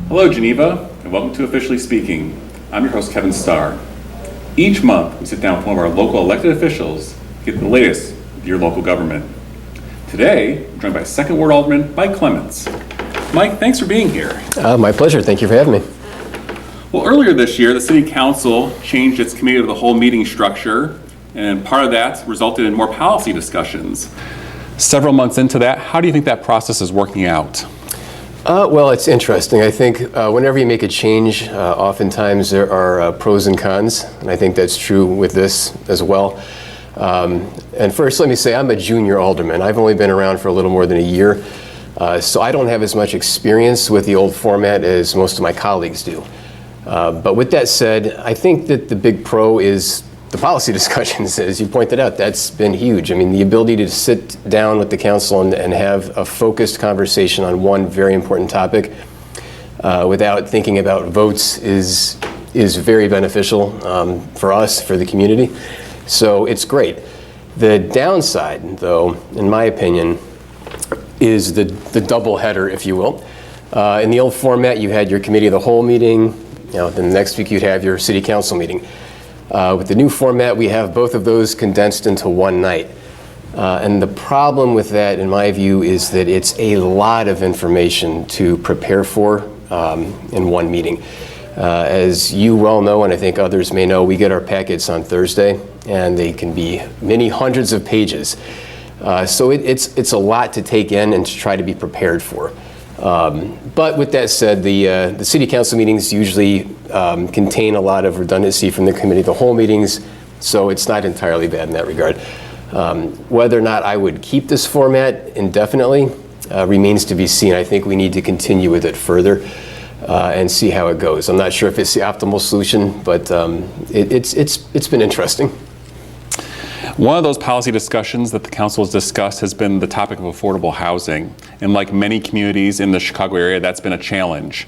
Hello, Geneva, and welcome to Officially Speaking. I'm your host, Kevin Starr. Each month, we sit down with one of our local elected officials to get the latest of your local government. Today, I'm joined by 2nd Ward Alderman Mike Clements. Mike, thanks for being here. My pleasure. Thank you for having me. Well, earlier this year, the City Council changed its committee of the whole meeting structure, and part of that resulted in more policy discussions. Several months into that, how do you think that process is working out? Well, it's interesting. I think whenever you make a change, oftentimes there are pros and cons, and I think that's true with this as well. And first, let me say I'm a junior alderman. I've only been around for a little more than a year, so I don't have as much experience with the old format as most of my colleagues do. But with that said, I think that the big pro is the policy discussions, as you pointed out. That's been huge. I mean, the ability to sit down with the council and have a focused conversation on one very important topic without thinking about votes is very beneficial for us, for the community. So it's great. The downside, though, in my opinion, is the double header, if you will. In the old format, you had your committee of the whole meeting. Then the next week you'd have your city council meeting. With the new format, we have both of those condensed into one night. And the problem with that, in my view, is that it's a lot of information to prepare for in one meeting. As you well know, and I think others may know, we get our packets on Thursday, and they can be many hundreds of pages. So it's a lot to take in and to try to be prepared for. But with that said, the city council meetings usually contain a lot of redundancy from the committee of the whole meetings, so it's not entirely bad in that regard. Whether or not I would keep this format indefinitely remains to be seen. I think we need to continue with it further and see how it goes. I'm not sure if it's the optimal solution, but it's been interesting. One of those policy discussions that the council has discussed has been the topic of affordable housing. And like many communities in the Chicago area, that's been a challenge.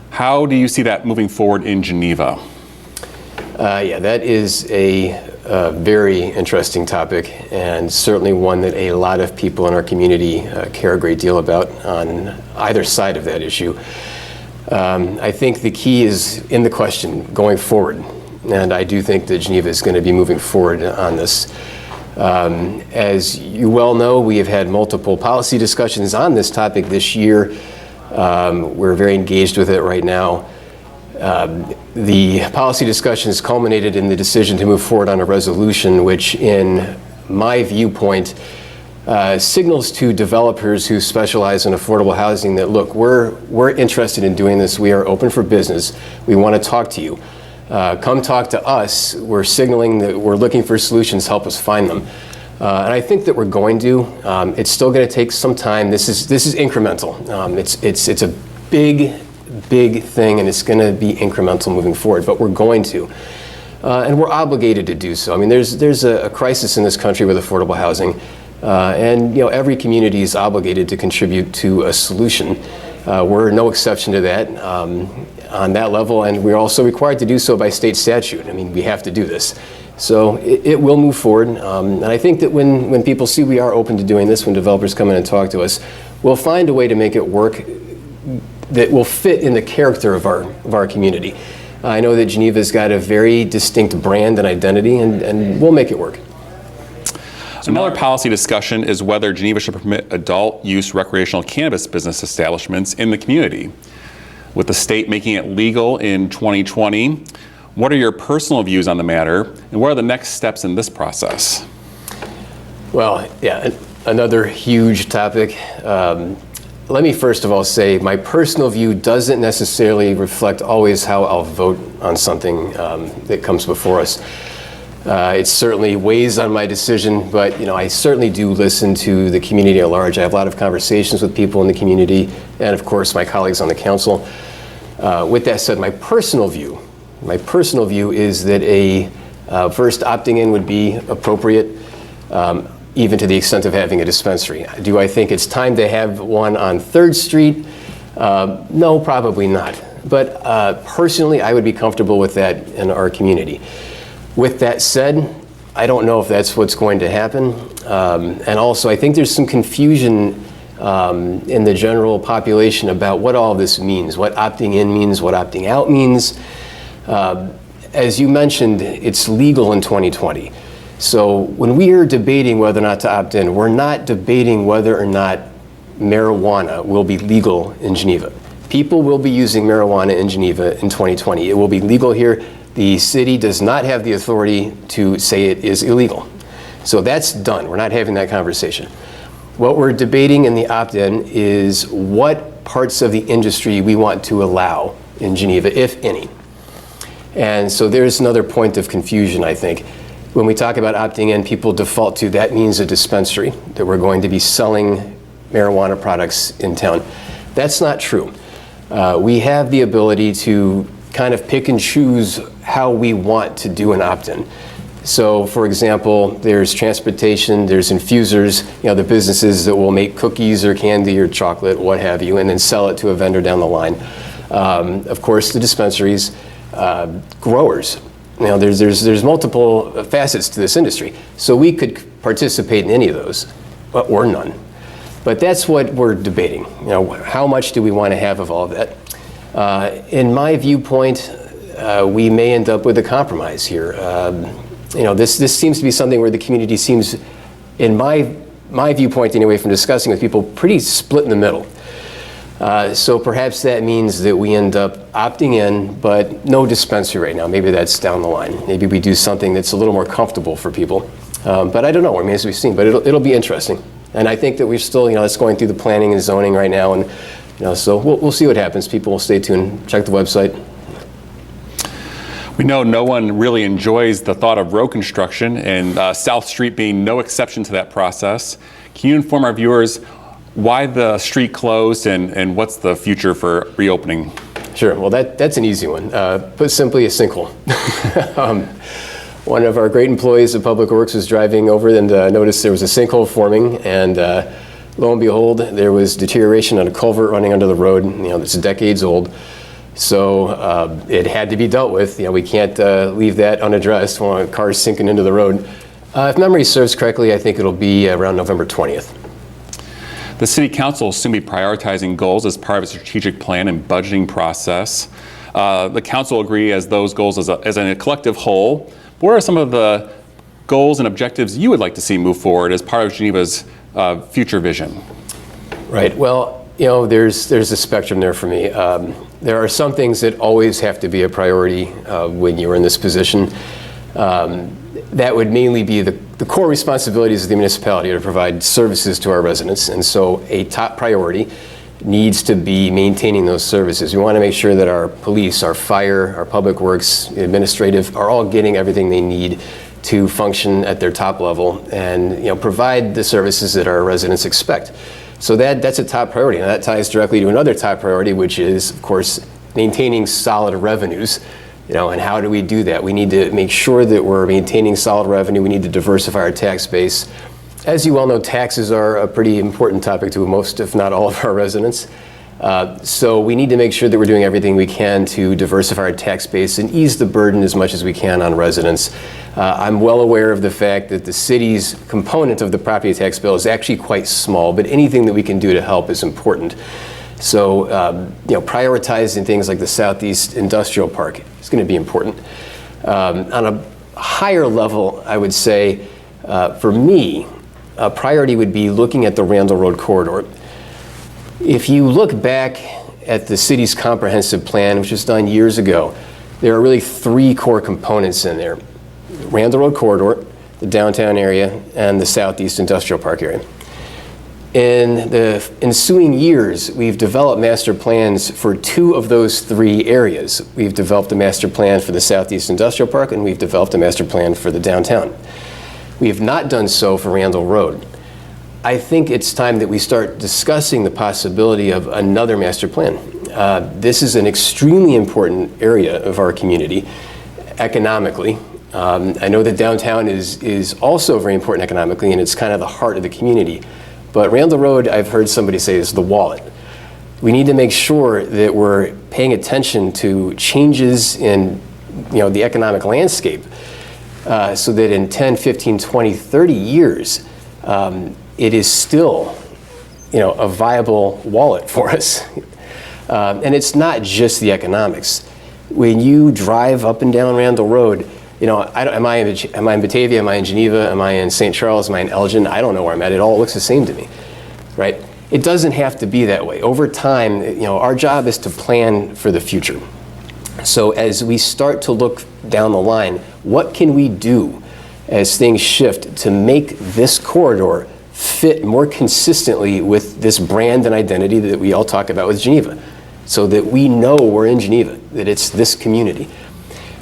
How do you see that moving forward in Geneva? Yeah, that is a very interesting topic, and certainly one that a lot of people in our community care a great deal about on either side of that issue. I think the key is in the question going forward. And I do think that Geneva is going to be moving forward on this. As you well know, we have had multiple policy discussions on this topic this year. We're very engaged with it right now. The policy discussions culminated in the decision to move forward on a resolution which, in my viewpoint, signals to developers who specialize in affordable housing that, look, we're interested in doing this. We are open for business. We want to talk to you. Come talk to us. We're signaling that we're looking for solutions. Help us find them. And I think that we're going to. It's still going to take some time. This is incremental. It's a big thing, and it's going to be incremental moving forward. But we're going to, and we're obligated to do so. I mean, there's a crisis in this country with affordable housing, and every community is obligated to contribute to a solution. We're no exception to that on that level, and we're also required to do so by state statute. I mean, we have to do this. So it will move forward, and I think that when people see we are open to doing this, when developers come in and talk to us, we'll find a way to make it work that will fit in the character of our community. I know that Geneva's got a very distinct brand and identity, and we'll make it work. Another policy discussion is whether Geneva should permit adult use recreational cannabis business establishments in the community. With the state making it legal in 2020, what are your personal views on the matter, and what are the next steps in this process? Well, yeah, another huge topic. Let me first of all say my personal view doesn't necessarily reflect always how I'll vote on something that comes before us. It certainly weighs on my decision, but I certainly do listen to the community at large. I have a lot of conversations with people in the community, and of course my colleagues on the council. With that said, my personal view is that first opting in would be appropriate, even to the extent of having a dispensary. Do I think it's time to have one on 3rd Street? No, probably not. But personally, I would be comfortable with that in our community. With that said, I don't know if that's what's going to happen. And also, I think there's some confusion in the general population about what all this means, what opting in means, what opting out means. As you mentioned, it's legal in 2020. So when we are debating whether or not to opt in, we're not debating whether or not marijuana will be legal in Geneva. People will be using marijuana in Geneva in 2020. It will be legal here. The city does not have the authority to say it is illegal. So that's done. We're not having that conversation. What we're debating in the opt-in is what parts of the industry we want to allow in Geneva, if any. And so there's another point of confusion, I think. When we talk about opting in, people default to that means a dispensary, that we're going to be selling marijuana products in town. That's not true. We have the ability to kind of pick and choose how we want to do an opt-in. So, for example, there's transportation, there's infusers, the businesses that will make cookies or candy or chocolate, what have you, and then sell it to a vendor down the line. Of course, the dispensaries, growers. There's multiple facets to this industry. So we could participate in any of those, or none. But that's what we're debating. How much do we want to have of all of that? In my viewpoint, we may end up with a compromise here. This seems to be something where the community seems, in my viewpoint anyway, from discussing with people, pretty split in the middle. So perhaps that means that we end up opting in, but no dispensary right now. Maybe that's down the line. Maybe we do something that's a little more comfortable for people. But I don't know. As we've seen, but it'll be interesting. And I think that we're still, it's going through the planning and zoning right now, and so we'll see what happens. People will stay tuned. Check the website. We know no one really enjoys the thought of road construction, and South Street being no exception to that process. Can you inform our viewers why the street closed and what's the future for reopening? Sure. Well, that's an easy one. Put simply, a sinkhole. One of our great employees of Public Works was driving over and noticed there was a sinkhole forming, and lo and behold, there was deterioration on a culvert running under the road. That's decades old. So it had to be dealt with. We can't leave that unaddressed while a car's sinking into the road. If memory serves correctly, I think it'll be around November 20th. The City Council will soon be prioritizing goals as part of a strategic plan and budgeting process. The Council will agree as those goals as a collective whole. What are some of the goals and objectives you would like to see move forward as part of Geneva's future vision? Right. Well, there's a spectrum there for me. There are some things that always have to be a priority when you're in this position. That would mainly be the core responsibilities of the municipality to provide services to our residents. And so a top priority needs to be maintaining those services. We want to make sure that our police, our fire, our public works, administrative are all getting everything they need to function at their top level and provide the services that our residents expect. So that's a top priority, and that ties directly to another top priority, which is, of course, maintaining solid revenues. And how do we do that? We need to make sure that we're maintaining solid revenue. We need to diversify our tax base. As you well know, taxes are a pretty important topic to most, if not all, of our residents. So we need to make sure that we're doing everything we can to diversify our tax base and ease the burden as much as we can on residents. I'm well aware of the fact that the city's component of the property tax bill is actually quite small, but anything that we can do to help is important. So, prioritizing things like the Southeast Industrial Park is going to be important. On a higher level, I would say, for me, a priority would be looking at the Randall Road corridor. If you look back at the city's comprehensive plan, which was done years ago, there are really three core components in there. Randall Road corridor, the downtown area, and the Southeast Industrial Park area. In the ensuing years, we've developed master plans for two of those three areas. We've developed a master plan for the Southeast Industrial Park, and we've developed a master plan for the downtown. We have not done so for Randall Road. I think it's time that we start discussing the possibility of another master plan. This is an extremely important area of our community economically. I know that downtown is also very important economically, and it's kind of the heart of the community. But Randall Road, I've heard somebody say, is the wallet. We need to make sure that we're paying attention to changes in the economic landscape so that in 10, 15, 20, 30 years, it is still a viable wallet for us. And it's not just the economics. When you drive up and down Randall Road, am I in Batavia? Am I in Geneva? Am I in St. Charles? Am I in Elgin? I don't know where I'm at. It all looks the same to me, right? It doesn't have to be that way. Over time, our job is to plan for the future. So as we start to look down the line, what can we do as things shift to make this corridor fit more consistently with this brand and identity that we all talk about with Geneva, so that we know we're in Geneva, that it's this community.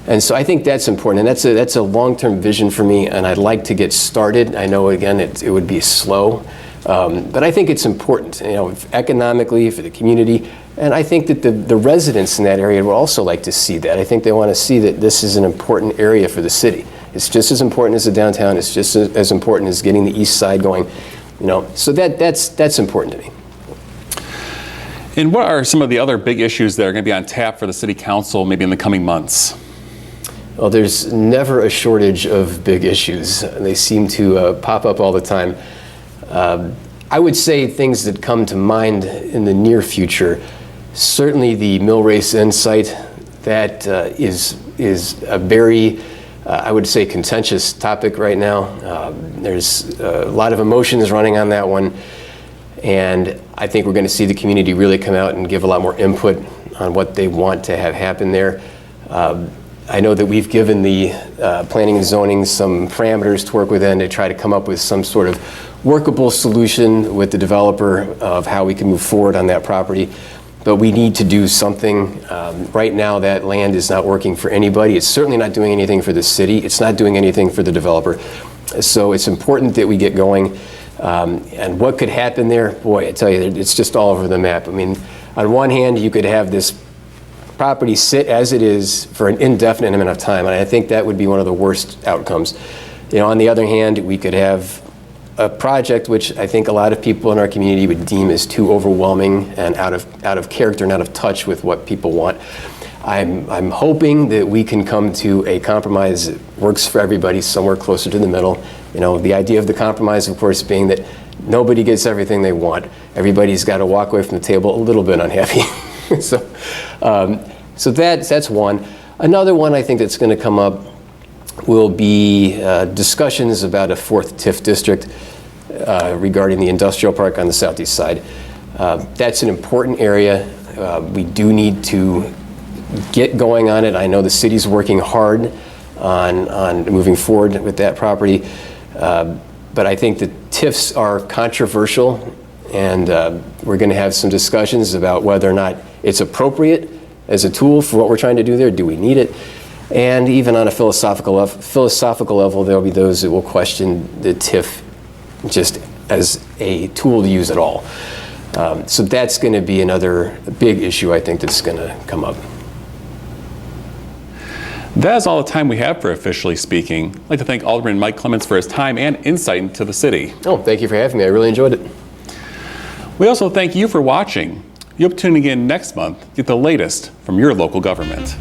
And so I think that's important, and that's a long-term vision for me, and I'd like to get started. I know, again, it would be slow, but I think it's important, economically, for the community, and I think that the residents in that area would also like to see that. I think they want to see that this is an important area for the city. It's just as important as the downtown. It's just as important as getting the east side going, So that's important to me. And what are some of the other big issues that are going to be on tap for the City Council maybe in the coming months? Well, there's never a shortage of big issues. They seem to pop up all the time. I would say things that come to mind in the near future, certainly the mill race end site, that is a very, I would say, contentious topic right now. There's a lot of emotions running on that one, and I think we're going to see the community really come out and give a lot more input on what they want to have happen there. I know that we've given the planning and zoning some parameters to work within to try to come up with some sort of workable solution with the developer of how we can move forward on that property. But we need to do something. Right now, that land is not working for anybody. It's certainly not doing anything for the city. It's not doing anything for the developer. So it's important that we get going. And what could happen there? Boy, I tell you, it's just all over the map. I mean, on one hand, you could have this property sit as it is for an indefinite amount of time, and I think that would be one of the worst outcomes. On the other hand, we could have a project which I think a lot of people in our community would deem as too overwhelming and out of character and out of touch with what people want. I'm hoping that we can come to a compromise that works for everybody, somewhere closer to the middle. The idea of the compromise, of course, being that nobody gets everything they want. Everybody's got to walk away from the table a little bit unhappy. So that's one. Another one I think that's going to come up will be discussions about a fourth TIF district regarding the industrial park on the southeast side. That's an important area. We do need to get going on it. I know the city's working hard on moving forward with that property, but I think the TIFs are controversial, and we're going to have some discussions about whether or not it's appropriate as a tool for what we're trying to do there. Do we need it? And even on a philosophical level, there'll be those that will question the TIF just as a tool to use at all. So that's going to be another big issue, I think, that's going to come up. That is all the time we have for Officially Speaking. I'd like to thank Alderman Mike Clements for his time and insight into the city. Oh, thank you for having me. I really enjoyed it. We also thank you for watching. You'll be tuning in next month to get the latest from your local government.